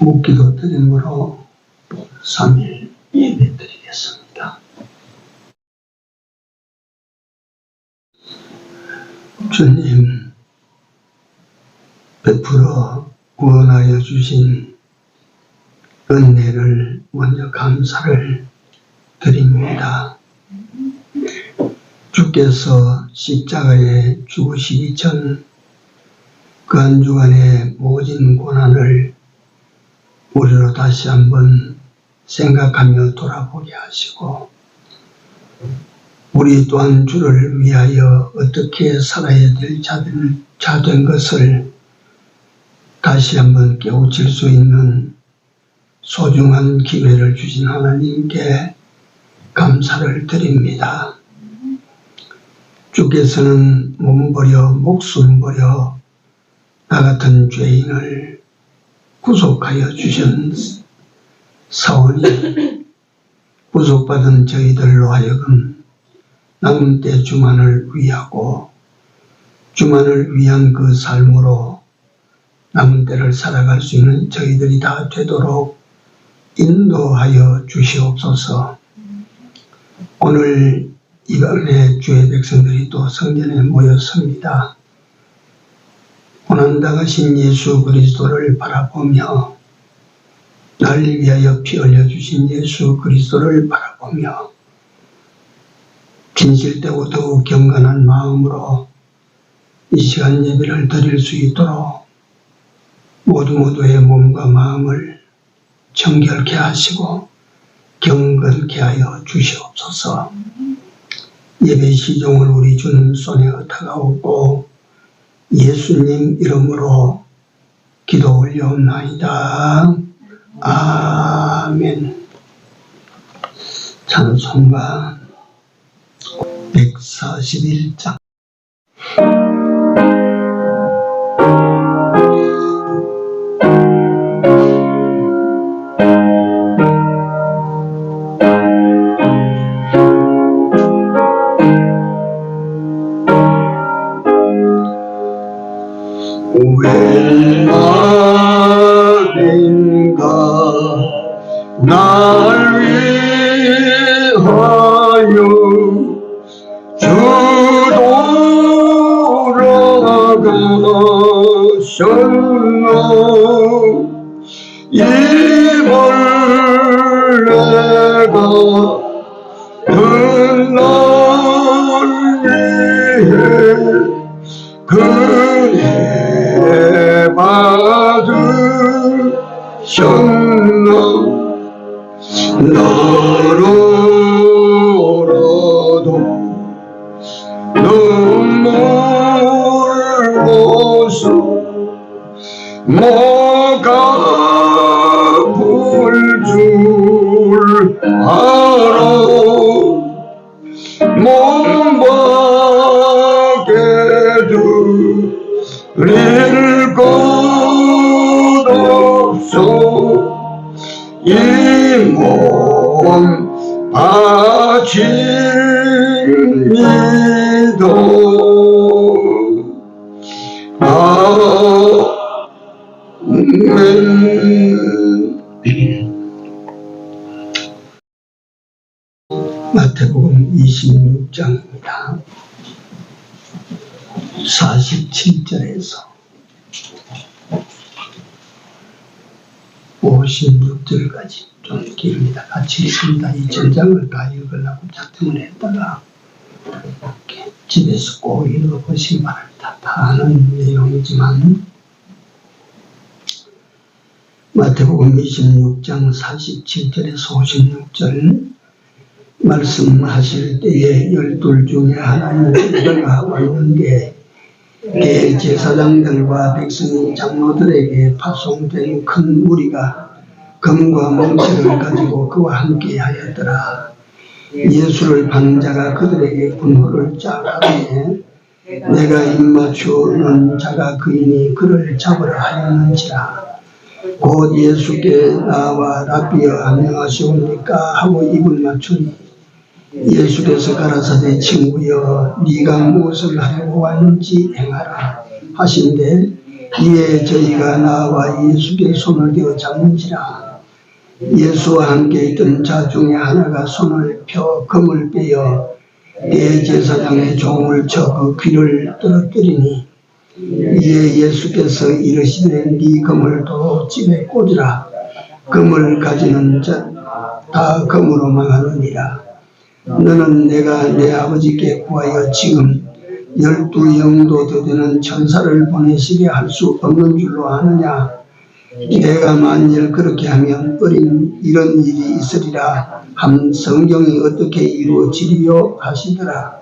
묵기도 드림으로 3일 예배 드리겠습니다. 주님, 베풀어 구원하여 주신 은혜를 먼저 감사를 드립니다. 주께서 십자가에 죽으시기 전 그 한 주간의 모진 고난을 우리로 다시 한번 생각하며 돌아보게 하시고, 우리 또한 주를 위하여 어떻게 살아야 될 자 된 것을 다시 한번 깨우칠 수 있는 소중한 기회를 주신 하나님께 감사를 드립니다. 주께서는 몸버려 목숨 버려 나 같은 죄인을 구속하여 주신 사원이 구속받은 저희들로 하여금 남은 때 주만을 위하고 주만을 위한 그 삶으로 남은 때를 살아갈 수 있는 저희들이 다 되도록 인도하여 주시옵소서. 오늘 이번에 주의 백성들이 또 성전에 모였습니다. 고난당하신 예수 그리스도를 바라보며, 나를 위하여 피 흘려주신 예수 그리스도를 바라보며 진실되고 더욱 경건한 마음으로 이 시간 예배를 드릴 수 있도록 모두의 몸과 마음을 정결케 하시고 경건케 하여 주시옵소서. 예배 시종을 우리 주님 손에 얹어가오고 예수님 이름으로 기도 올려옵나이다. 아멘. 찬송가 141장. 웬말인가 날 위하여 주 돌아가셨나. 이걸 내가 날 위해 그네 받으셨나. 너로라도 눈물 보수 뭐가 볼 줄 알아. 몸밖에 드릴 것 없어. 이 몸 바칩니다. 아멘. 마태복음 26장입니다. 47절에서 56절까지 좀 길입니다. 같이 읽습니다. 이 전장을 다 읽으려고 작정을 했다가 이렇게 집에서 꼭 읽어보시기 바랍니다. 다 아는 내용이지만 마태복음 26장 47절에서 56절 말씀하실 때에 12 중에 하나는 베드로가 왔는데 대제사장들과 백성이 장로들에게 파송된 큰 무리가 금과 멍치를 가지고 그와 함께 하였더라. 예수를 받는 자가 그들에게 군호를 짜가되 내가 입맞추는 자가 그이니 그를 잡으라 하였는지라. 곧 예수께 나와 랍비여 안녕하시옵니까 하고 입을 맞추니 예수께서 가라사대 친구여 네가 무엇을 하려고 왔는지 행하라 하신대 이에 저희가 나와 예수께 손을 대어 잡는지라. 예수와 함께 있던 자 중에 하나가 손을 펴 금을 빼어 대제사장의 종을 쳐 그 귀를 떨어뜨리니, 이에 예수께서 이르시되 네 금을 도집에 꽂으라. 금을 가지는 자 다 금으로 망하느니라. 너는 내가 내 아버지께 구하여 지금 12영도 더 되는 천사를 보내시게 할 수 없는 줄로 아느냐. 내가 만일 그렇게 하면 이런 일이 있으리라 함 성경이 어떻게 이루어지리요 하시더라.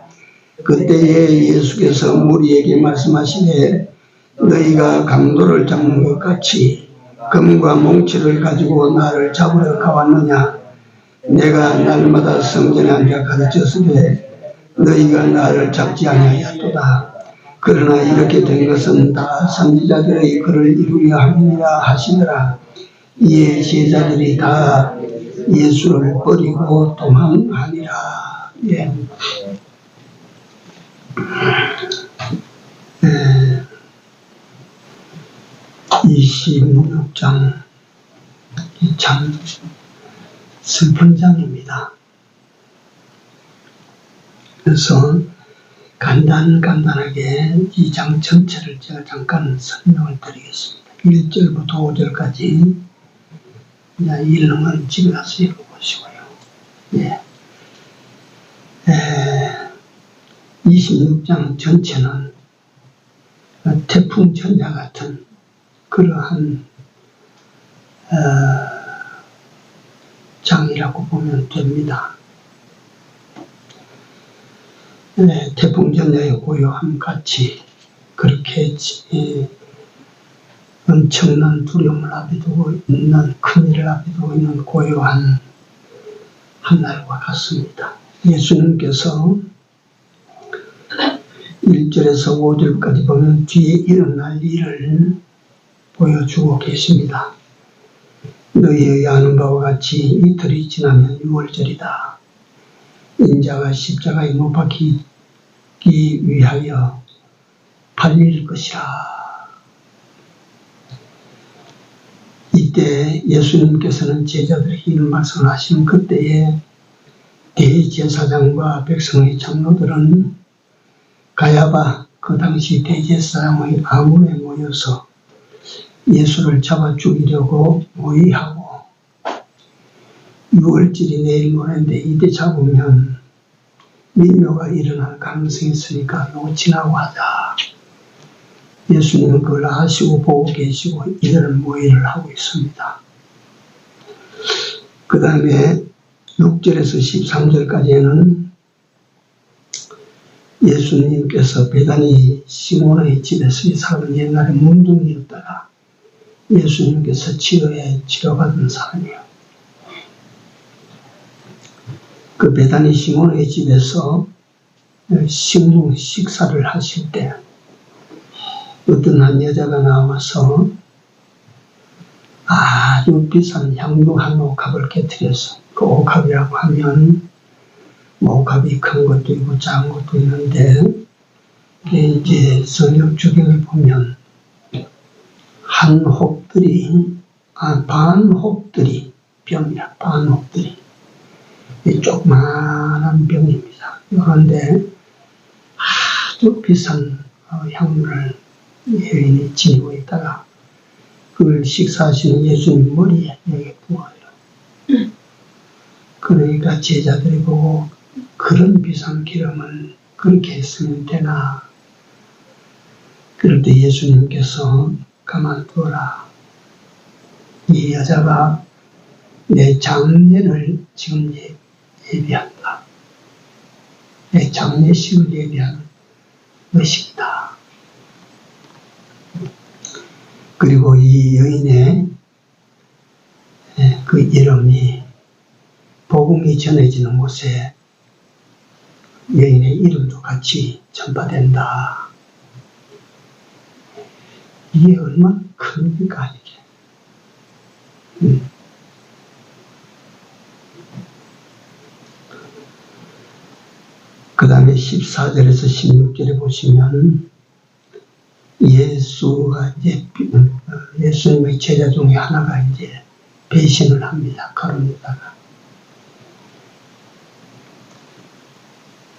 그때에 예수께서 무리에게 말씀하시되 너희가 강도를 잡는 것 같이 금과 몽치를 가지고 나를 잡으러 가왔느냐. 내가 날마다 성전에 앉아 가르쳤으되 너희가 나를 잡지 아니하였도다. 그러나 이렇게 된 것은 다 선지자들의 글을 이루려 함이니라 하시더라. 이에 제자들이 다 예수를 버리고 도망하니라. 예. 26장 참 슬픈 장입니다. 그래서 간단하게 이 장 전체를 제가 잠깐 설명을 드리겠습니다. 1절부터 5절까지 읽는 집에 가서 읽어보시고요. 예. 26장 전체는 태풍 전야 같은 그러한 장이라고 보면 됩니다. 태풍 전야의 고요함 같이 그렇게 엄청난 두려움을 앞에 두고 있는, 큰일을 앞에 두고 있는 고요한 한 날과 같습니다. 예수님께서 1절에서 5절까지 보면 뒤에 일어날 일을 보여주고 계십니다. 너희의 아는 바와 같이 이틀이 지나면 6월절이다. 인자가 십자가에 못 박히기 위하여 팔릴 것이라. 이때 예수님께서는 제자들에게 이런 말씀을 하시는 그때에 대제사장과 백성의 장로들은 가야바 그 당시 대제사장의 아문에 모여서 예수를 잡아 죽이려고 모의하고 6월절이 내일 모레인데 이때 잡으면 민요가 일어날 가능성이 있으니까 요거 지나고 하자. 예수님은 그걸 아시고 보고 계시고 이들은 모의를 하고 있습니다. 그 다음에 6절에서 13절까지는 예수님께서 베다니 시몬의 집에서 이 사람은 옛날에 문둥이였다가 예수님께서 치료받은 사람이에요. 그 베다니 시몬의 집에서 식사를 하실 때 어떤 한 여자가 나와서 아주 비싼 향유 한 옥합을 깨뜨려서, 그 옥합이라고 하면 옥합이 큰 것도 있고 작은 것도 있는데, 이게 이제 성경 주경에 보면 반홉들이 병이야. 반홉들이 조그마한 병입니다. 그런데 아주 비싼 향유를 여인이 지니고 있다가 그걸 식사하시는 예수님 머리에 여기 부어요. 그러니까 제자들이 보고 그런 비싼 기름을 그렇게 했으면 되나. 그럴 때 예수님께서 가만두어라. 이 여자가 내 장례를 지금 예비한다. 내 장례식을 예비한 의식이다. 그리고 이 여인의 그 이름이 복음이 전해지는 곳에 여인의 이름도 같이 전파된다. 이게 얼마나 큰 일일까, 이게. 그 다음에 14절에서 16절에 보시면 예수님의 제자 중에 하나가 이제 배신을 합니다. 가룟유다가.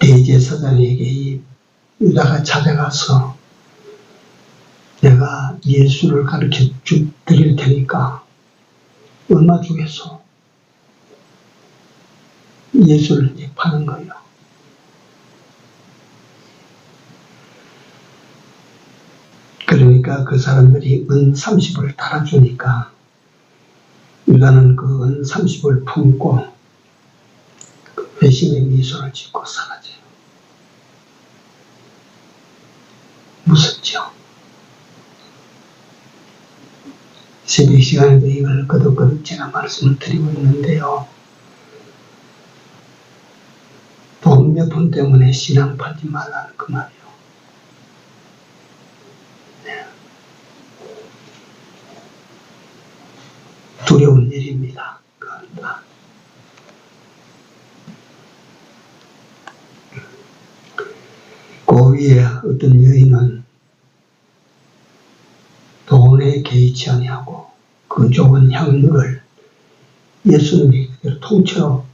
대제사장에게 이 유다가 찾아가서 내가 예수를 가르쳐 드릴 테니까 얼마 주겠소? 예수를 이제 파는 거예요. 그러니까 그 사람들이 은 30을 달아주니까 유다는 그 은 30을 품고 그 배신의 미소를 짓고 사라져요. 무섭죠? 새벽 시간에도 이걸 거듭거듭 제가 말씀을 드리고 있는데요. 돈 몇 푼 때문에 신앙 팔지 말라는 그 말이에요. 네. 두려운 일입니다. 그러니까. 그 위에 어떤 여인은 돈에 개의치 아니하고 그 좋은 향유를 예수님이 그대로 통째로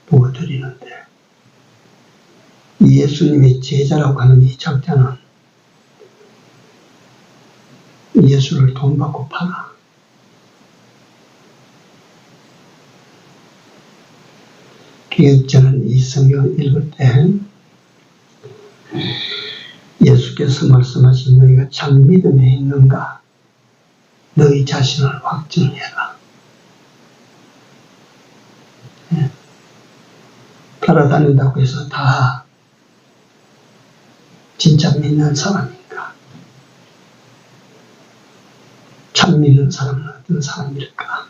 부어드리는데 이 예수님의 제자라고 하는 이 작자는 예수를 돈 받고 팔아. 그래서 저는 이 성경을 읽을 때 예수께서 말씀하신 너희가 참 믿음에 있는가? 너희 자신을 확증해라. 네. 따라다닌다고 해서 다 진짜 믿는 사람인가? 참 믿는 사람은 어떤 사람일까?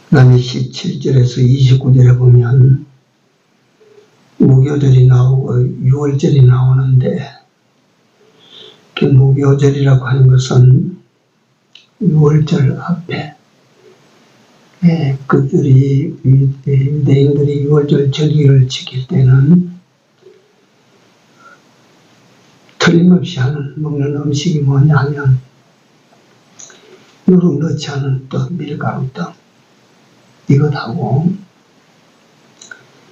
그 다음에 17절에서 29절에 보면 무교절이 나오고 유월절이 나오는데 그 무교절이라고 하는 것은 유월절 앞에 그들이 유대인들이 유월절 절기를 지킬 때는 틀림없이 먹는 음식이 뭐냐 하면 누룩 넣지 않은 떡, 밀가루 떡 이것하고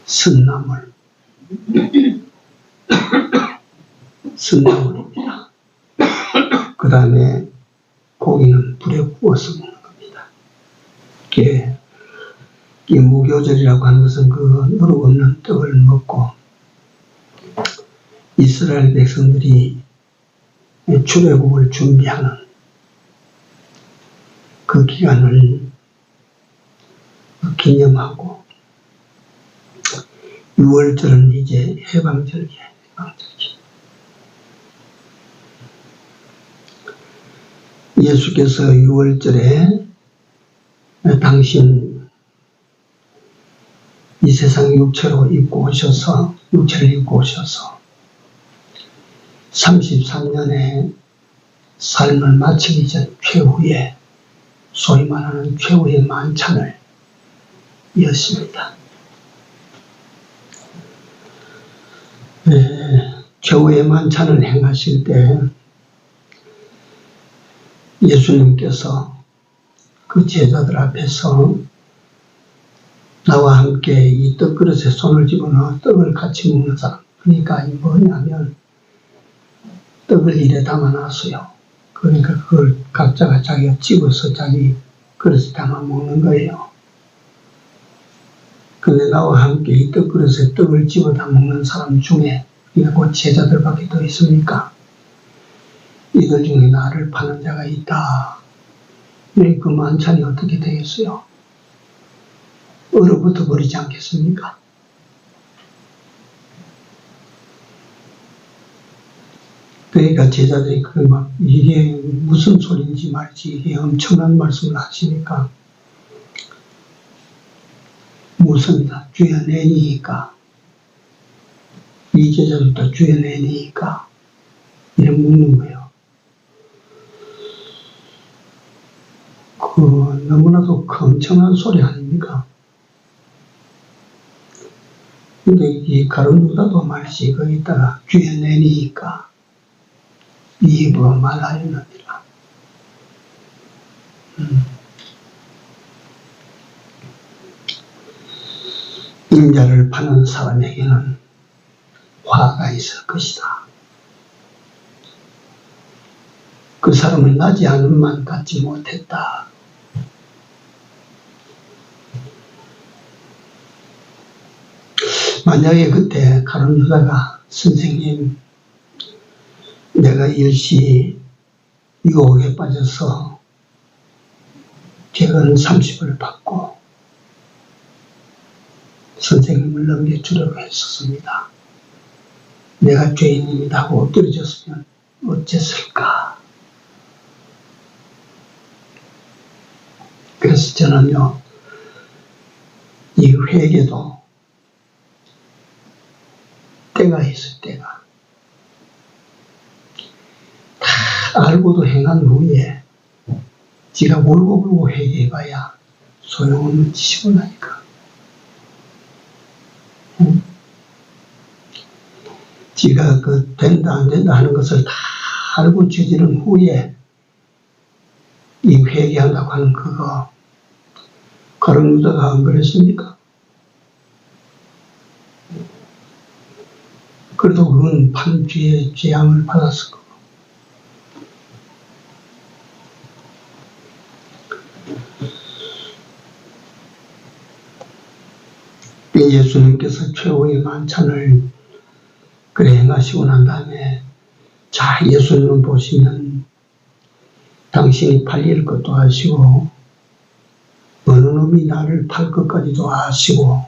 순나물입니다. 그 다음에 고기는 불에 구워서 먹는 겁니다. 이 무교절이라고 하는 것은 그 누룩 없는 떡을 먹고 이스라엘 백성들이 출애굽을 준비하는 그 기간을 기념하고 6월절은 이제 해방절기예요. 해방절기. 예수께서 6월절에 당신 이 세상 육체를 입고 오셔서 33년의 삶을 마치기 전 최후의 소위 말하는 최후의 만찬을 이었습니다. 최후의 만찬을 행하실 때 예수님께서 그 제자들 앞에서 나와 함께 이 떡그릇에 손을 집어넣어 떡을 같이 먹는 사람, 그러니까 이 뭐냐면 떡을 이래 담아놨어요. 그러니까 그걸 각자가 자기가 집어서 자기 그릇에 담아 먹는 거예요. 근데 나와 함께 이 떡그릇에 떡을 집어 다 먹는 사람 중에 그 제자들밖에 더 있습니까? 이들 중에 나를 파는 자가 있다. 그 만찬이 어떻게 되겠어요? 얼어붙어 버리지 않겠습니까? 그러니까 제자들이 이게 무슨 소리인지 말지 이게 엄청난 말씀을 하시니까 묻습니다. 주여 내니까 이 제자들도 주여 내니까 이렇게 묻는 거예요. 너무나도 엄청난 소리 아닙니까? 근데 이 가룟 유다도 말이지 거기다가 귀에 내니까 이 입으로 말하였느니라. 인자를 파는 사람에게는 화가 있을 것이다. 그 사람은 나지 않음만 받지 못했다. 만약에 그때 가룟 유다가 선생님 내가 일시 유혹에 빠져서 객은 30을 받고 선생님을 넘겨주려고 했었습니다. 내가 죄인입니다 하고 엎드려졌으면 어쨌을까? 그래서 저는요, 이 회개도 때가 있을 때가 다 알고도 행한 후에 지가 울고불고 회개해봐야 소용없는 짓이고 나니까. 지가 그 된다 안 된다 하는 것을 다 알고 저지른 후에 이 회개한다고 하는 그거 가룟 유다가 안 그랬습니까? 그래도 그건 판죄의 재앙을 받았을 거고. 예수님께서 최후의 만찬을 그래 행하시고 난 다음에 자 예수님을 보시면 당신이 팔릴 것도 아시고 어느 놈이 나를 팔 것까지도 아시고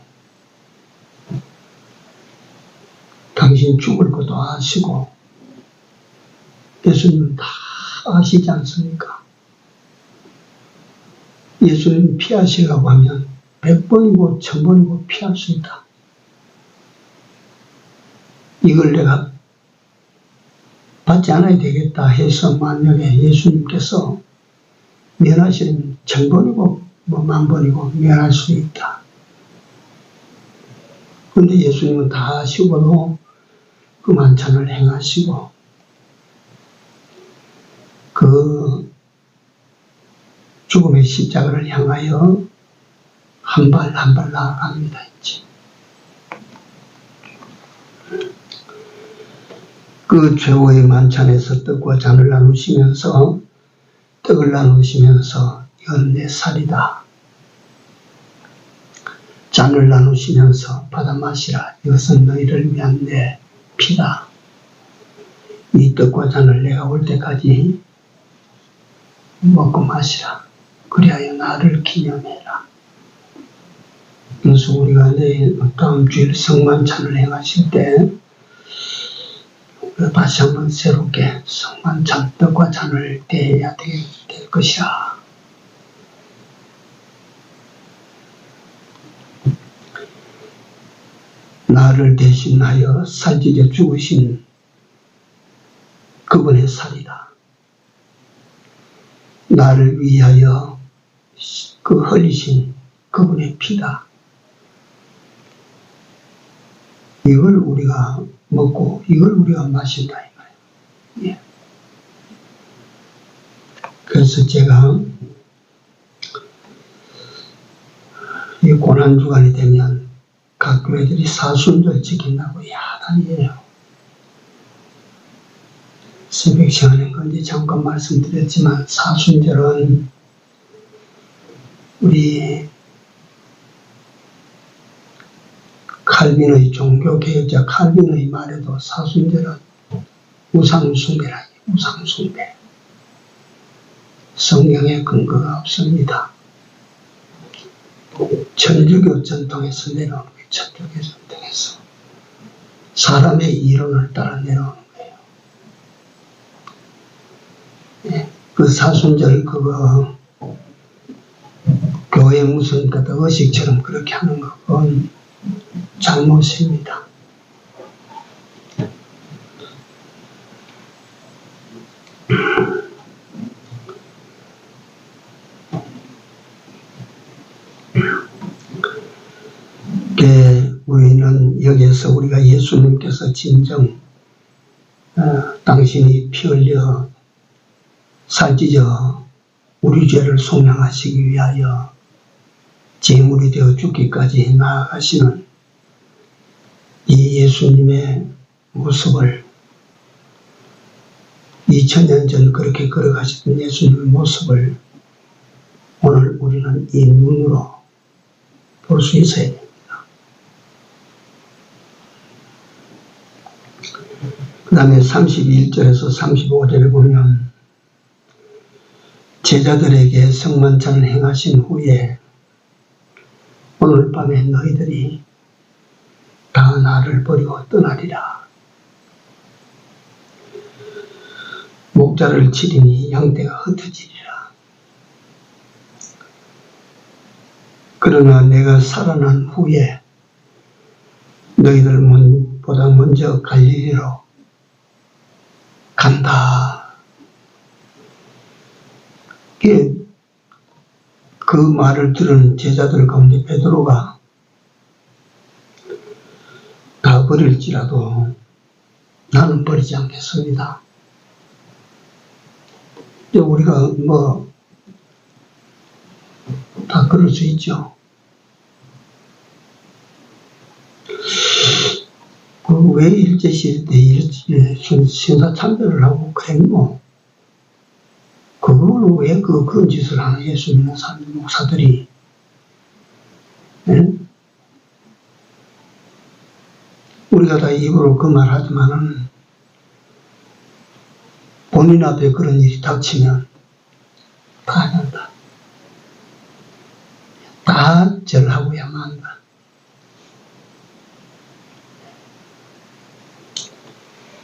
당신 죽을 것도 아시고 예수님은 다 아시지 않습니까? 예수님 피하시려고 하면 100번이고 1000번이고 피할 수 있다. 이걸 내가 받지 않아야 되겠다 해서 만약에 예수님께서 면하시면 1000번이고 뭐 10,000번이고 면할 수 있다. 그런데 예수님은 다 하시고도 그 만찬을 행하시고 그 죽음의 십자가를 향하여 한 발 한 발 나아갑니다. 그 최후의 만찬에서 떡과 잔을 나누시면서 떡을 나누시면서 이건 내 살이다. 잔을 나누시면서 받아 마시라. 이것은 너희를 위한 내 피다. 이 떡과 잔을 내가 올 때까지 먹고 마시라. 그리하여 나를 기념해라. 그래서 우리가 다음 주일 성만찬을 행하실 때 다시 한번 새롭게 성만찬 떡과 잔을 대해야 될 것이라. 나를 대신하여 살찌게 죽으신 그분의 살이다. 나를 위하여 그 흘리신 그분의 피다. 이걸 우리가 먹고 이걸 우리가 마신다 이거예요. 예. 그래서 제가 이 고난주간이 되면 각 교회들이 사순절 지킨다고 야단이에요. 새벽 시간에 건지 잠깐 말씀드렸지만 사순절은 우리 칼빈의 종교개혁자 칼빈의 말에도 사순절은 우상숭배라. 우상숭배. 성경에 근거가 없습니다. 천주교 전통에서 내려오는 거예요. 천주교 전통에서 사람의 이론을 따라 내려오는 거예요. 네. 그 사순절 그거 교회 무슨 그 의식처럼 그렇게 하는 건 잘못입니다. 우리는 여기에서 우리가 예수님께서 진정 당신이 피 흘려 살찌져 우리 죄를 속량하시기 위하여 제물이 되어 죽기까지 나아가시는 이 예수님의 모습을 2000년 전 그렇게 걸어가시던 예수님의 모습을 오늘 우리는 이 눈으로 볼 수 있어야 됩니다. 그 다음에 31절에서 35절에 보면 제자들에게 성만찬을 행하신 후에 오늘 밤에 너희들이 다 나를 버리고 떠나리라. 목자를 치리니 양떼가 흩어지리라. 그러나 내가 살아난 후에 너희들보다 먼저 갈릴리로 간다. 그 말을 들은 제자들 가운데 베드로가 다 버릴지라도 나는 버리지 않겠습니다. 우리가 다 그럴 수 있죠. 왜 일제시대 때 신사참배를 하고 그랬노? 그걸 왜 그런 짓을 하는 예수 믿는 목사들이? 네? 우리가 다 입으로 그 말 하지만은 본인 앞에 그런 일이 닥치면 다 안 한다. 다 절하고야만 한다.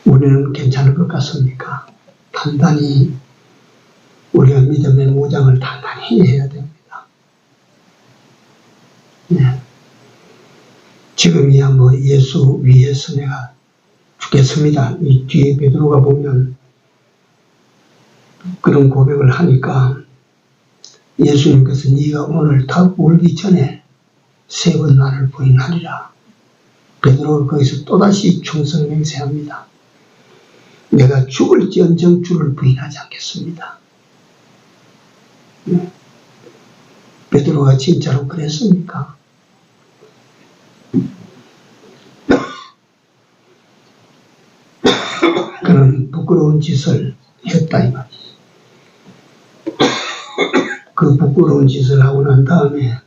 우리는 괜찮을 것 같습니까? 단단히 우리가 믿음의 무장을 단단히 해야 됩니다. 네. 지금이야 예수 위해서 내가 죽겠습니다. 이 뒤에 베드로가 보면 그런 고백을 하니까 예수님께서 네가 오늘 다 울기 전에 3번 나를 부인하리라. 베드로가 거기서 또다시 충성 맹세합니다. 내가 죽을지언정 주를 부인하지 않겠습니다. 베드로가 진짜로 그랬습니까? 그는 부끄러운 짓을 했다 이 말이지. 그 부끄러운 짓을 하고 난 다음에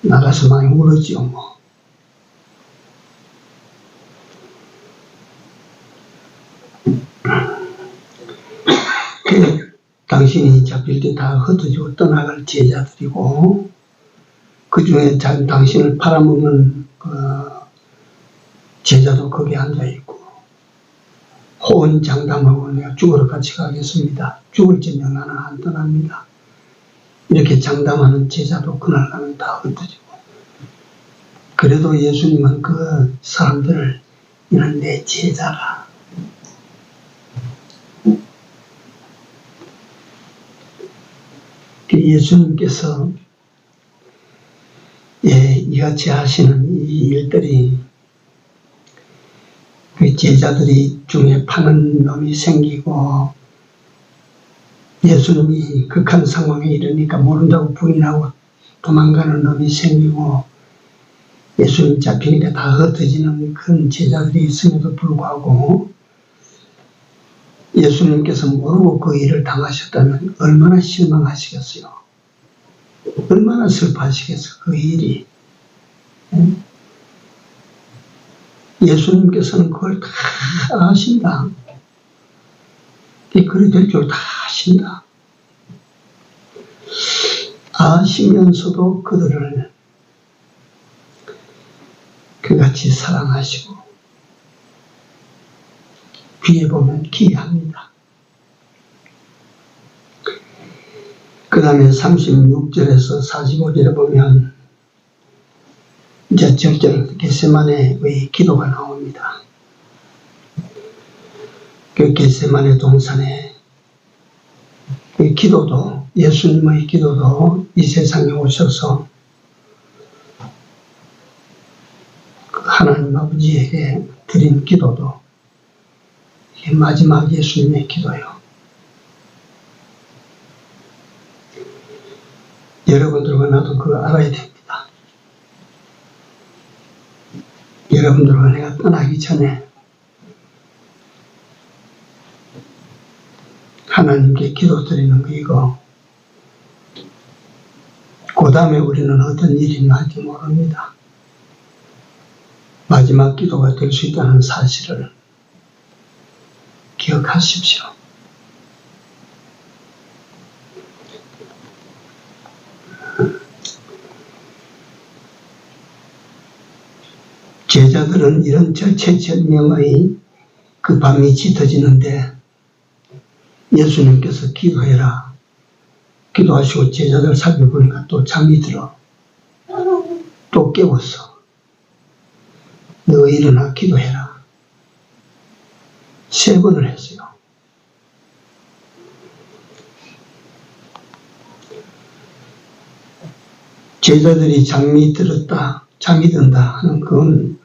나가서 많이 울었지요. 당신이 잡힐 때 다 흩어지고 떠나갈 제자들이고 그 중에 당신을 팔아먹는 제자도 거기 앉아있고 호언장담하고 내가 죽으러 같이 가겠습니다. 죽을지면 나는 안 떠납니다. 이렇게 장담하는 제자도 그날 가면 다 흩어지고 그래도 예수님은 그 사람들을 이런 내 제자라 예수님께서 이같이 하시는 이 일들이 그 제자들이 중에 파는 놈이 생기고 예수님이 극한 상황에 이르니까 모른다고 부인하고 도망가는 놈이 생기고 예수님 잡히니까 다 흩어지는 그런 제자들이 있음에도 불구하고 예수님께서 모르고 그 일을 당하셨다면 얼마나 실망하시겠어요. 얼마나 슬퍼하시겠어요. 그 일이. 예수님께서는 그걸 다 아신다. 그리 될 줄 다 아신다. 아시면서도 그들을 그같이 사랑하시고 뒤에 보면 기이합니다. 그 다음에 36절에서 45절에 보면 이제 절절 겟세마네의 기도가 나옵니다. 그 겟세마네 동산의 그 기도도 예수님의 기도도 이 세상에 오셔서 하나님 아버지에게 드린 기도도 이게 마지막 예수님의 기도예요. 여러분들과 나도 그거 알아야 됩니다. 여러분들과 내가 떠나기 전에 하나님께 기도드리는 거 이거 그 다음에 우리는 어떤 일이 날지 모릅니다. 마지막 기도가 될 수 있다는 사실을 기억하십시오. 제자들은 이런 절체절명의 그 밤이 짙어지는데 예수님께서 기도해라. 기도하시고 제자들 살펴보니까 또 잠이 들어. 또 깨웠어. 너 일어나 기도해라. 3번을 했어요. 제자들이 잠이 든다 하는 그건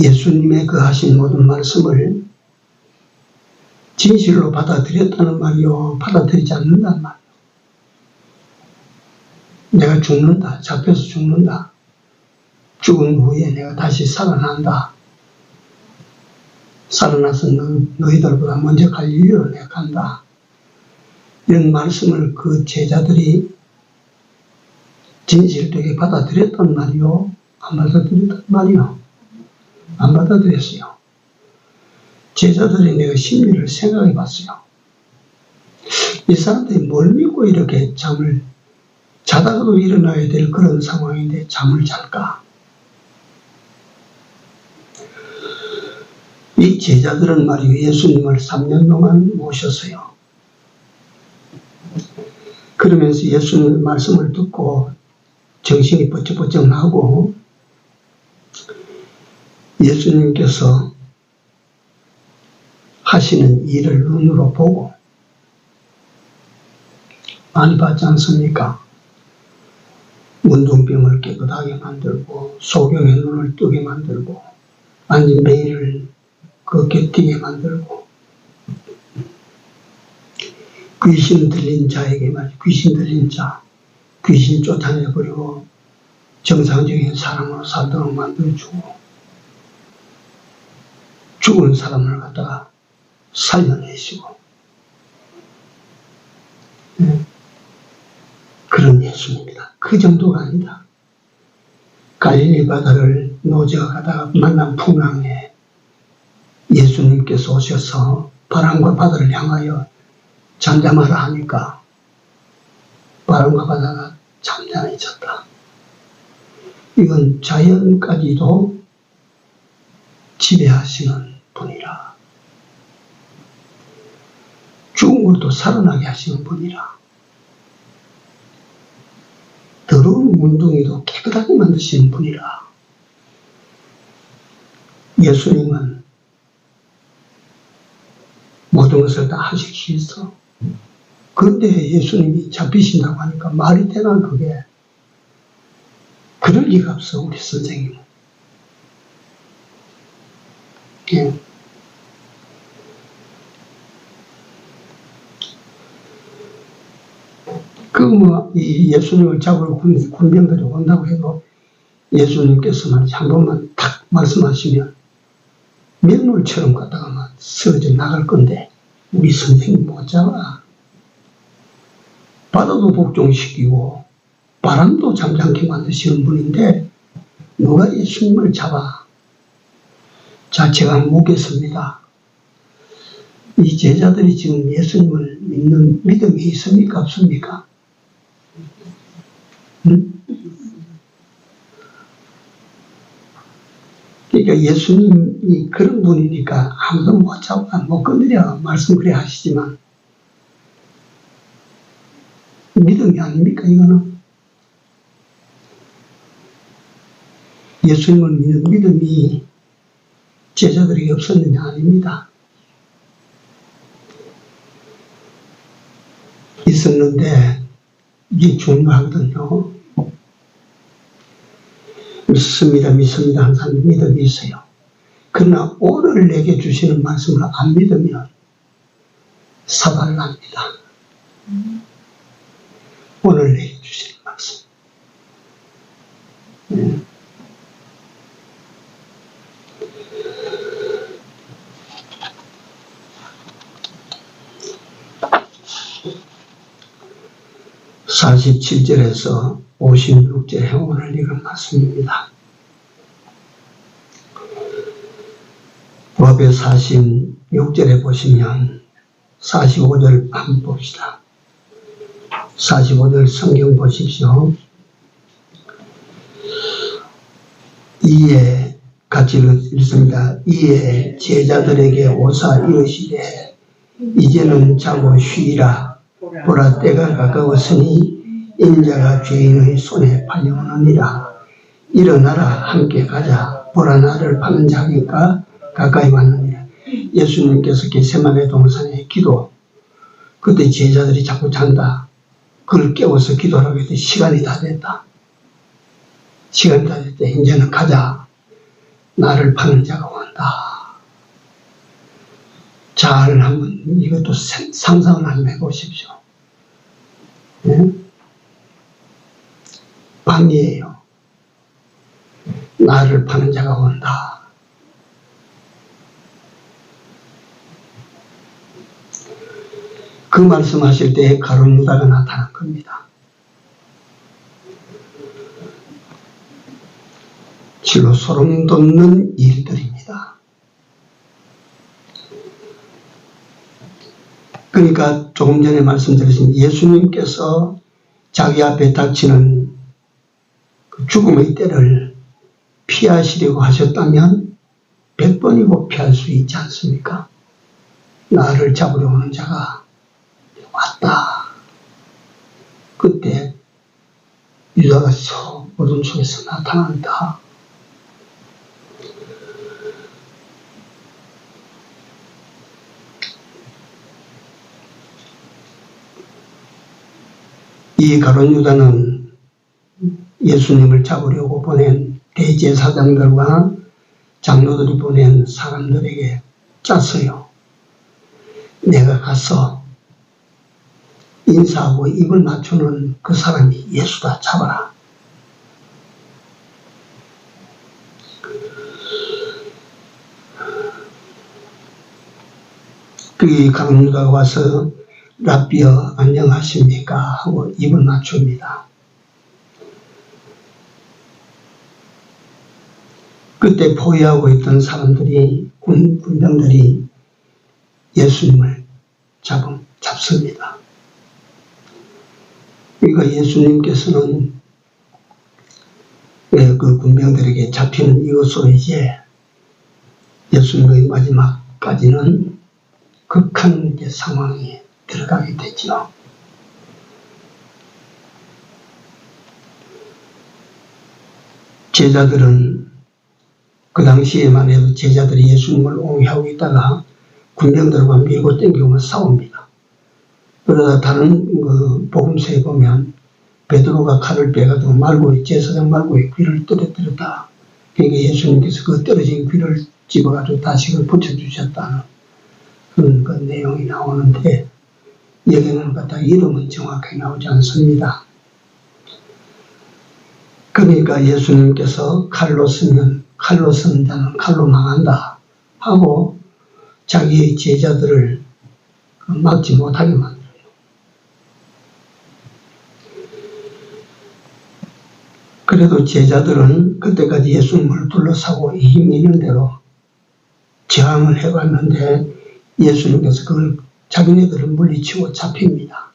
예수님의 그 하신 모든 말씀을 진실로 받아들였다는 말이요. 받아들이지 않는다는 말이요. 내가 죽는다. 잡혀서 죽는다. 죽은 후에 내가 다시 살아난다. 살아나서 너희들보다 먼저 갈 일로 내가 간다. 이런 말씀을 그 제자들이 진실되게 받아들였단 말이요. 안 받아들였단 말이요. 안 받아들였어요. 제자들이 내가 심리를 생각해 봤어요. 이 사람들이 뭘 믿고 이렇게 잠을 자다가도 일어나야 될 그런 상황인데 잠을 잘까? 이 제자들은 말이요. 예수님을 3년 동안 모셨어요. 그러면서 예수님 말씀을 듣고 정신이 번쩍번쩍 나고 예수님께서 하시는 일을 눈으로 보고 많이 봤지 않습니까? 문둥병을 깨끗하게 만들고 소경의 눈을 뜨게 만들고 앉은 매일을 걷게 뛰게 만들고 귀신 들린 자에게 말이죠. 귀신 들린 자, 귀신 쫓아내버리고 정상적인 사람으로 살도록 만들어주고 죽은 사람을 갖다가 살려내시고 그런 예수님입니다. 그 정도가 아니다. 갈릴리 바다를 노저가 가다가 만난 풍랑에 예수님께서 오셔서 바람과 바다를 향하여 잠잠하라 하니까 바람과 바다가 잠잠해졌다. 이건 자연까지도 지배하시는 분이라. 죽은 것도 살아나게 하시는 분이라. 더러운 문둥이도 깨끗하게 만드시는 분이라. 예수님은 모든 것을 다 하실 수 있어. 그런데 예수님이 잡히신다고 하니까 말이 되나 그게. 그럴 리가 없어 우리 선생님은. 예. 이 예수님을 잡으러 군병들이 온다고 해도 예수님께서만 한 번만 탁 말씀하시면 맹물처럼 갔다가 막 쓰러져 나갈 건데 우리 선생님 못 잡아. 바다도 복종시키고 바람도 잠잠케 만드시는 분인데 누가 예수님을 잡아. 자, 제가 묻겠습니다. 이 제자들이 지금 예수님을 믿는 믿음이 있습니까? 없습니까? 그러니까 예수님이 그런 분이니까 아무도 못 잡아, 못 건드려. 말씀 그래 하시지만 믿음이 아닙니까 이거는? 예수님을 믿는 믿음이 제자들에게 없었느냐? 아닙니다. 있었는데 이게 중요하거든요. 믿습니다. 항상 믿음이 있어요. 그러나 오늘 내게 주시는 말씀을 안 믿으면 사단을 합니다. 오늘 내게 주시는 말씀. 네. 47절에서 56절에 오늘 읽은 말씀입니다. 법의 46절에 보시면 45절 한번 봅시다. 45절 성경 보십시오. 이에 같이 읽습니다. 이에 제자들에게 오사 이르시되 이제는 자고 쉬라. 보라 때가 가까웠으니 인자가 죄인의 손에 팔려오느니라. 일어나라 함께 가자. 보라 나를 파는 자니까 가까이 왔느니라. 예수님께서 겟세마네 동산에 기도, 그때 제자들이 자꾸 잔다. 그걸 깨워서 기도하라고 했더니 시간이 다 됐다. 시간이 다 됐대. 이제는 가자. 나를 파는 자가 온다. 잘 한번 이것도 상상을 한번 해보십시오. 네? 밤이에요. 나를 파는 자가 온다. 그 말씀하실 때 가룟 유다가 나타난 겁니다. 실로 소름 돋는 일들입니다. 그러니까 조금 전에 말씀드렸습니다. 예수님께서 자기 앞에 닥치는 그 죽음의 때를 피하시려고 하셨다면 100번이고 피할 수 있지 않습니까? 나를 잡으려 오는 자가 왔다. 그때 유다가 어둠 속에서 나타난다. 이 가룟 유다는 예수님을 잡으려고 보낸 대제사장들과 장로들이 보낸 사람들에게 짰어요. 내가 가서 인사하고 입을 맞추는 그 사람이 예수다. 잡아라. 그 가룟 유다가 와서 랍비여 안녕하십니까 하고 입을 맞춥니다. 그때 포위하고 있던 사람들이 군병들이 예수님을 잡습니다. 그러니까 예수님께서는 그 군병들에게 잡히는 이것으로 이제 예수님의 마지막까지는 극한 상황에 들어가게 되죠. 제자들은 그 당시에만 해도 제자들이 예수님을 옹호하고 있다가 군병들과 밀고 땡기고 싸웁니다. 그러다 다른 그 복음서에 보면 베드로가 칼을 빼가지고 말고의 제사장 말고의 귀를 떨어뜨렸다. 그러니까 예수님께서 그 떨어진 귀를 집어가지고 다시 그걸 붙여주셨다는 그런 그 내용이 나오는데 여기는 딱 이름은 정확하게 나오지 않습니다. 그러니까 예수님께서 칼로 쓰는 자는 칼로 망한다 하고 자기의 제자들을 막지 못하게 만들어요. 그래도 제자들은 그때까지 예수님을 둘러싸고 힘이 있는 대로 저항을 해봤는데 예수님께서 그걸 자기네들을 물리치고 잡힙니다.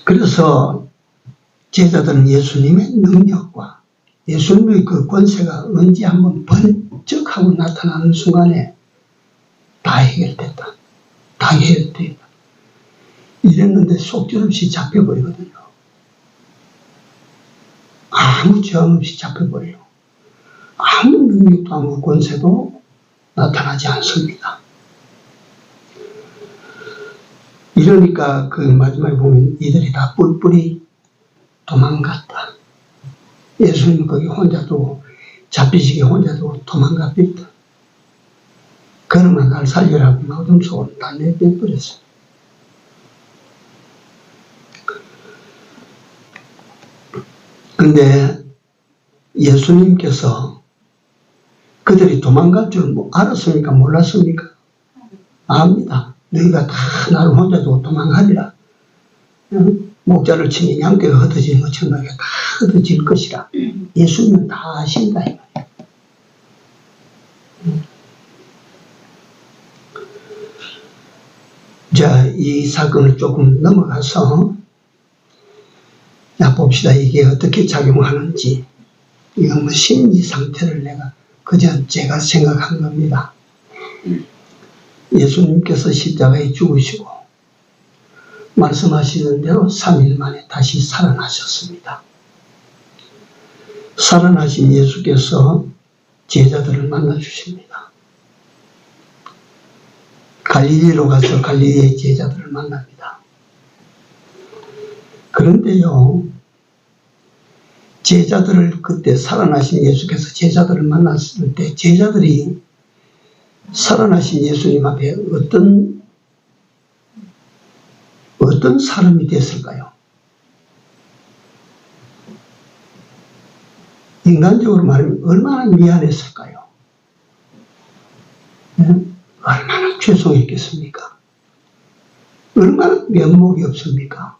그래서 제자들은 예수님의 능력과 예수님의 그 권세가 언제 한번 번쩍하고 나타나는 순간에 다 해결됐다. 다 해결됐다. 이랬는데 속절없이 잡혀버리거든요. 아무 저항 없이 잡혀버려요. 아무 능력도 아무 권세도 나타나지 않습니다. 이러니까 그 마지막에 보면 이들이 다 뿔뿔이 도망갔다. 예수님 거기 혼자 두고 잡히시게 혼자 두고 도망갔다. 그러면 날 살려라고 어둠 속으로 다 내빼버렸어요. 근데 예수님께서 그들이 도망갈 줄 알았습니까? 몰랐습니까? 압니다. 너희가 다 나를 혼자 두고 도망가리라. 목자를 치면 양떼가 흩어지는 것처럼 너희가 다 흩어질 것이라. 예수님은 다 아신다. 자, 이 사건을 조금 넘어가서 봅시다. 이게 어떻게 작용하는지. 이건 뭐 심리 상태를 그저 제가 생각한 겁니다. 예수님께서 십자가에 죽으시고 말씀하시는 대로 3일 만에 다시 살아나셨습니다. 살아나신 예수께서 제자들을 만나 주십니다. 갈릴리로 가서 갈릴리의 제자들을 만납니다. 그런데요, 제자들을 그때 살아나신 예수께서 제자들을 만났을 때 제자들이 살아나신 예수님 앞에 어떤 사람이 됐을까요? 인간적으로 말하면 얼마나 미안했을까요? 얼마나 죄송했겠습니까? 얼마나 면목이 없습니까?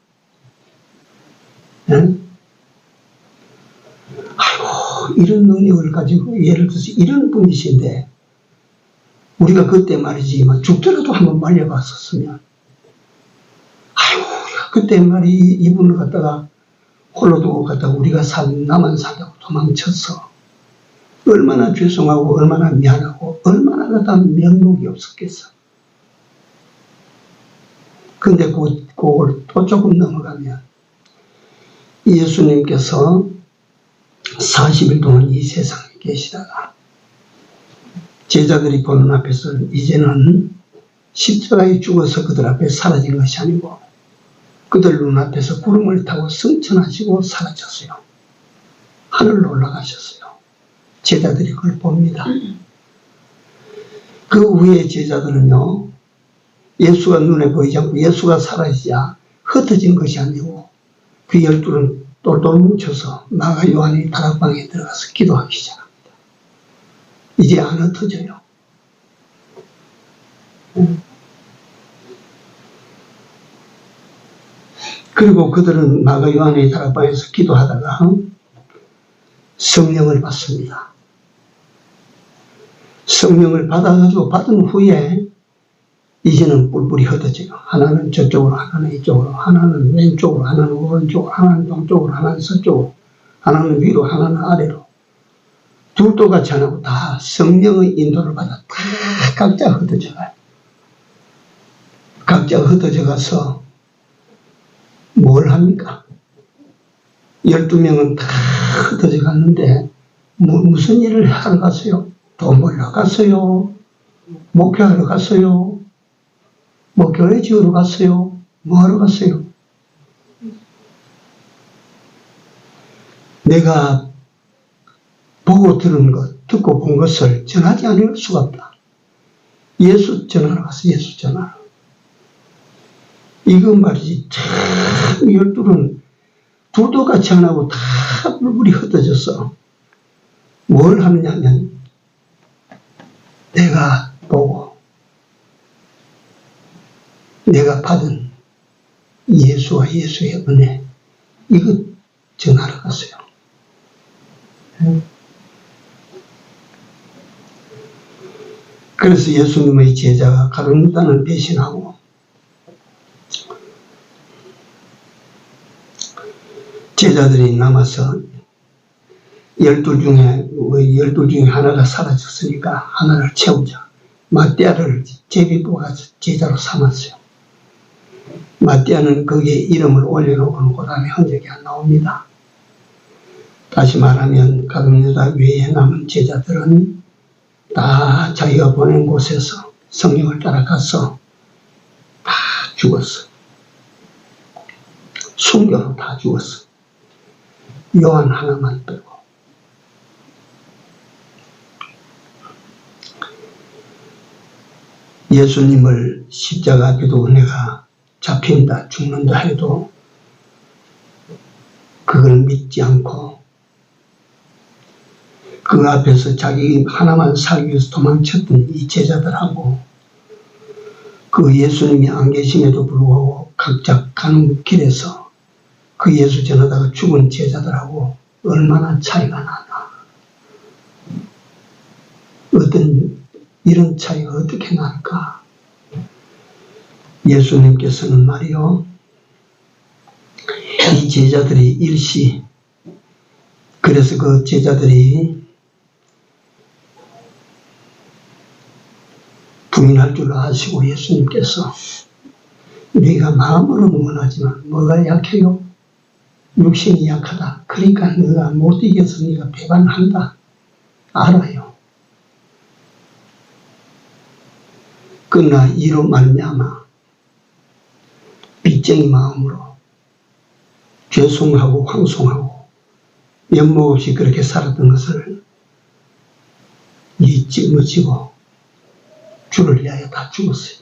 아이고, 이런 능력을 가지고, 예를 들어서 이런 분이신데, 우리가 그때 말이지만 죽더라도 한번 말려봤었으면, 아이고, 그때 말이 이분을 갖다가 홀로 두고 갖다가 우리가 나만 산다고 도망쳐서, 얼마나 죄송하고, 얼마나 미안하고, 얼마나 갖다 면목이 없었겠어. 근데 그걸 또 조금 넘어가면, 예수님께서 40일 동안 이 세상에 계시다가 제자들이 보는 앞에서 이제는 십자가에 죽어서 그들 앞에 사라진 것이 아니고 그들 눈앞에서 구름을 타고 승천하시고 사라졌어요. 하늘로 올라가셨어요. 제자들이 그걸 봅니다. 그 후에 제자들은요, 예수가 눈에 보이지 않고 예수가 사라지자 흩어진 것이 아니고 그 12는 똘똘 뭉쳐서 마가 요한이 다락방에 들어가서 기도하기 시작합니다. 이제 안 흩어져요. 그리고 그들은 마가 요한의 다락방에서 기도하다가 성령을 받습니다. 성령을 받아가지고 받은 후에 이제는 뿔뿔이 흩어져요. 하나는 저쪽으로, 하나는 이쪽으로, 하나는 왼쪽으로, 하나는 오른쪽으로, 하나는 동쪽으로, 하나는 서쪽으로, 하나는 위로, 하나는 아래로. 둘도 같이 안 하고 다 성령의 인도를 받아 다 각자 흩어져 가요. 각자 흩어져 가서 뭘 합니까? 12명은 다 흩어져 갔는데 무슨 일을 하러 갔어요? 돈 벌러 갔어요? 목회하러 갔어요? 뭐 교회 지으러 갔어요? 뭐 하러 갔어요? 내가 보고 들은 것, 듣고 본 것을 전하지 않을 수가 없다. 예수 전하러 갔어, 예수 전하러. 이건 말이지, 참 12는 둘도 같이 안 하고 다 뿔뿔이 흩어져서 뭘 하느냐면 내가 보고 내가 받은 예수와 예수의 은혜, 이거 전하러 갔어요. 그래서 예수님의 제자가 가룟유다는 배신하고 제자들이 남아서 12 중에 하나가 사라졌으니까 하나를 채우자. 마띠아를 제비뽑아서 제자로 삼았어요. 마띠아는 거기에 이름을 올려놓고는 그 다음에 흔적이 안 나옵니다. 다시 말하면 가룟유다 외에 남은 제자들은 다 자기가 보낸 곳에서 성령을 따라가서 다 죽었어. 순교로 다 죽었어. 요한 하나만 빼고. 예수님을 십자가 앞에도 내가 잡힌다, 죽는다 해도 그걸 믿지 않고 그 앞에서 자기 하나만 살기 위해서 도망쳤던 이 제자들하고 그 예수님이 안 계심에도 불구하고 각자 가는 길에서 그 예수 전하다가 죽은 제자들하고 얼마나 차이가 나나. 이런 차이가 어떻게 날까? 예수님께서는 말이요, 이 제자들이 일시, 그래서 그 제자들이 부인할 줄 아시고 예수님께서 네가 마음으로는 원하지만 뭐가 약해요? 육신이 약하다. 그러니까 너가 못 이겨서 네가 배반한다. 알아요. 그러나 이로 말미암아 빚쟁이 마음으로 죄송하고 황송하고 면목 없이 그렇게 살았던 것을 이 짊어지고 주를 위하여 다 죽었어요.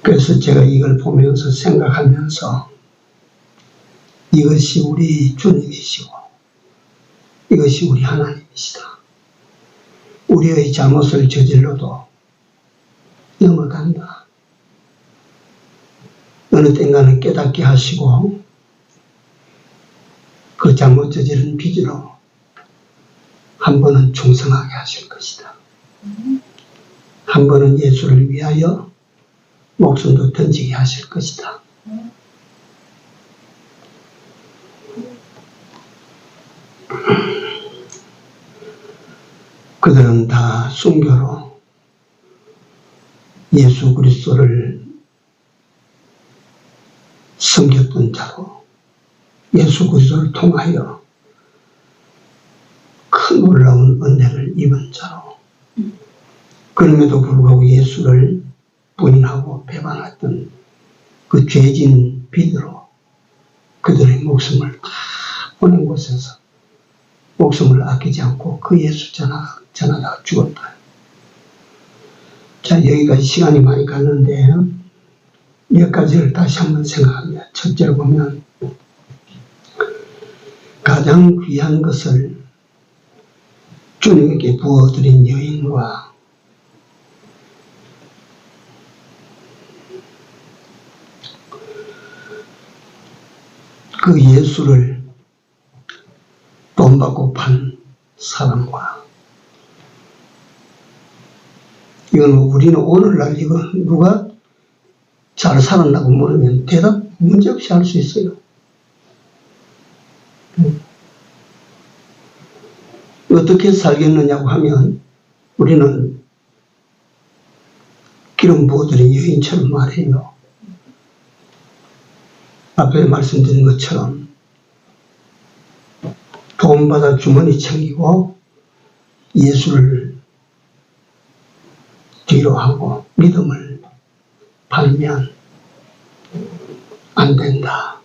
그래서 제가 이걸 보면서 생각하면서 이것이 우리 주님이시고 이것이 우리 하나님이시다. 우리의 잘못을 저질러도 넘어간다. 어느 땐가는 깨닫게 하시고 그 잘못 저지른 빚으로 한 번은 충성하게 하실 것이다. 한 번은 예수를 위하여 목숨도 던지게 하실 것이다. 그들은 다 순교로 예수 그리스도를 섬겼던 자로 예수 그리스도를 통하여 큰 놀라운 은혜를 입은 자로 그럼에도 불구하고 예수를 부인하고 배반했던 그 죄진 빚으로 그들의 목숨을 다 보낸 곳에서 목숨을 아끼지 않고 그 예수 전하다가 죽었다. 자, 여기까지 시간이 많이 갔는데 몇 가지를 다시 한번 생각합니다. 첫째로 보면 가장 귀한 것을 주님에게 부어드린 여인과 그 예수를 돈 받고 판 사람과 이건 우리는 오늘날 이거 누가 잘 살았나고 물으면 대답 문제없이 할 수 있어요. 어떻게 살겠느냐고 하면 우리는 기름 부어드린 여인처럼 말해요. 앞에 말씀드린 것처럼 돈 받아 주머니 챙기고 예수를 뒤로 하고 믿음을 팔면 안 된다.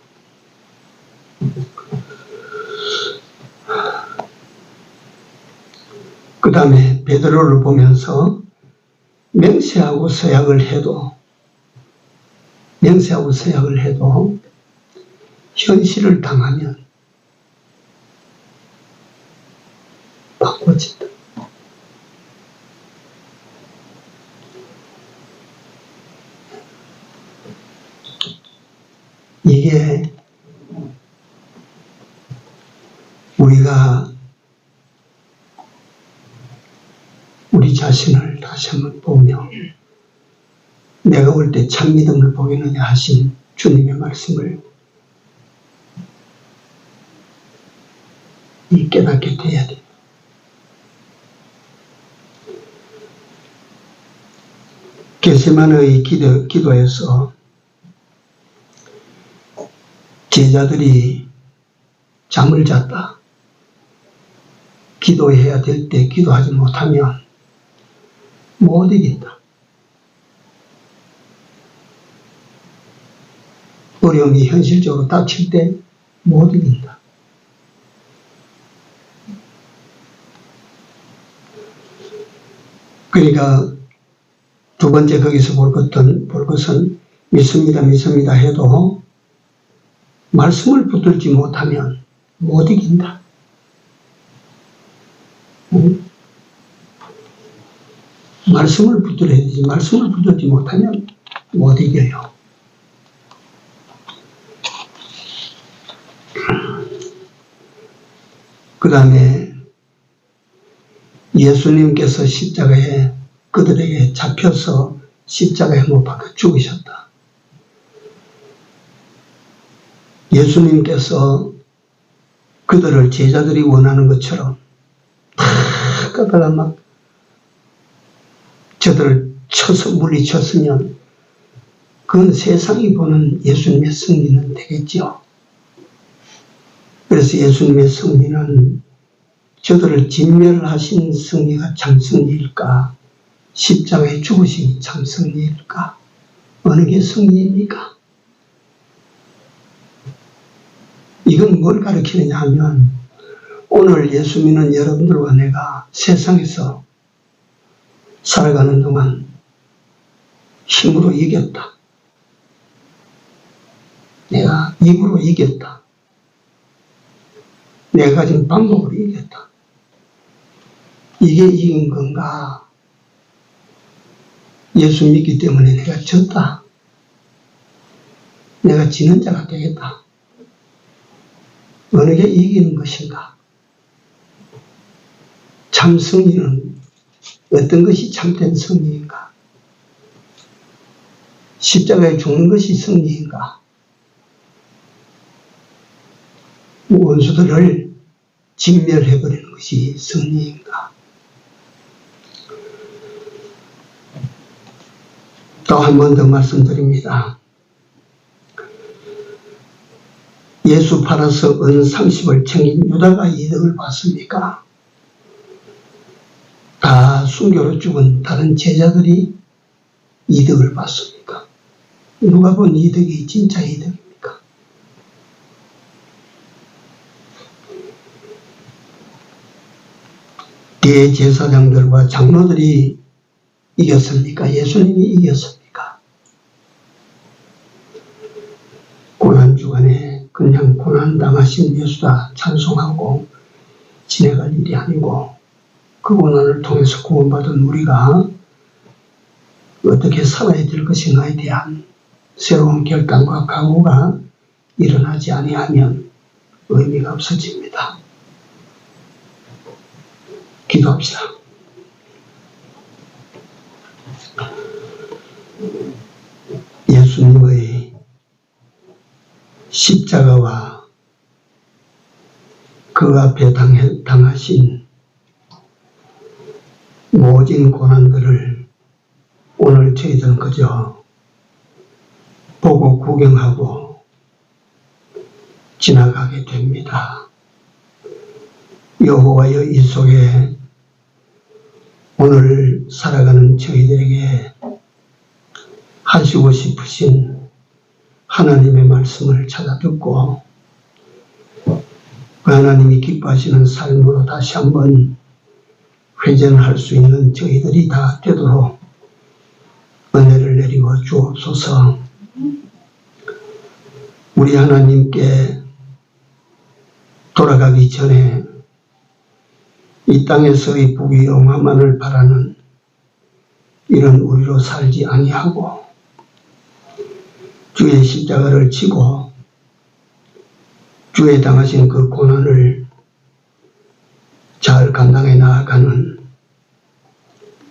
그 다음에 베드로를 보면서 맹세하고 서약을 해도 현실을 당하면 바꿔진다. 이게 우리가 우리 자신을 다시 한번 보며 내가 올 때 참 믿음을 보이느냐 하신 주님의 말씀을 깨닫게 돼야 돼요. 겟세마네의 기도에서 제자들이 잠을 잤다. 기도해야 될 때 기도하지 못하면 못 이긴다. 어려움이 현실적으로 닥칠 때 못 이긴다. 그러니까 두 번째 거기서 볼 것은 믿습니다 해도 말씀을 붙들지 못하면 못 이긴다. 말씀을 붙들어야 되지. 말씀을 붙들지 못하면 못 이겨요. 그 다음에 예수님께서 십자가에 그들에게 잡혀서 십자가에 못 박혀 죽으셨다. 예수님께서 그들을 제자들이 원하는 것처럼 다 깎아가 막 저들을 쳐서 물리쳤으면 그건 세상이 보는 예수님의 승리는 되겠죠. 그래서 예수님의 승리는 저들을 진멸하신 승리가 참 승리일까? 십자가에 죽으신 참 승리일까? 어느 게 승리입니까? 이건 뭘 가르치느냐 하면 오늘 예수 믿는 여러분들과 내가 세상에서 살아가는 동안 힘으로 이겼다. 내가 입으로 이겼다. 내가 가진 방법으로 이겼다. 이게 이긴 건가? 예수 믿기 때문에 내가 졌다. 내가 지는 자가 되겠다. 어느 게 이기는 것인가? 참 승리는 어떤 것이 참된 승리인가? 십자가에 죽는 것이 승리인가? 원수들을 진멸해버리는 것이 승리인가? 또 한 번 더 말씀드립니다. 예수 팔아서 은 30을 챙긴 유다가 이득을 봤습니까? 다 순교로 죽은 다른 제자들이 이득을 봤습니까? 누가 본 이득이 진짜 이득입니까? 대제사장들과 장로들이 이겼습니까? 예수님이 이겼습니까? 고난주간에 그냥 고난당하신 예수다 찬송하고 지내갈 일이 아니고 그 고난을 통해서 구원받은 우리가 어떻게 살아야 될 것인가에 대한 새로운 결단과 각오가 일어나지 아니하면 의미가 없어집니다. 기도합시다. 예수님의 십자가와 그 앞에 당하신 모진 고난들을 오늘 저희들은 그저 보고 구경하고 지나가게 됩니다. 여호와여 이 속에 오늘 살아가는 저희들에게 하시고 싶으신 하나님의 말씀을 찾아 듣고 그 하나님이 기뻐하시는 삶으로 다시 한번 회전할 수 있는 저희들이 다 되도록 은혜를 내리고 주옵소서. 우리 하나님께 돌아가기 전에 이 땅에서의 부귀영화만을 바라는 이런 우리로 살지 아니하고 주의 십자가를 지고 주의 당하신 그 고난을 잘 감당해 나아가는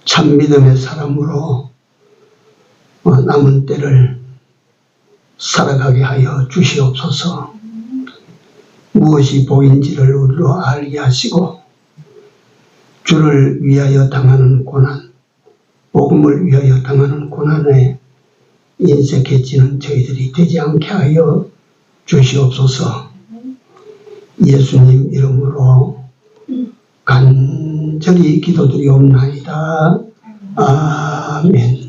참 믿음의 사람으로 남은 때를 살아가게 하여 주시옵소서. 무엇이 복인지를 우리로 알게 하시고 주를 위하여 당하는 고난, 복음을 위하여 당하는 고난에 인색해지는 저희들이 되지 않게 하여 주시옵소서. 예수님 이름으로 간절히 기도드리옵나이다. 아멘.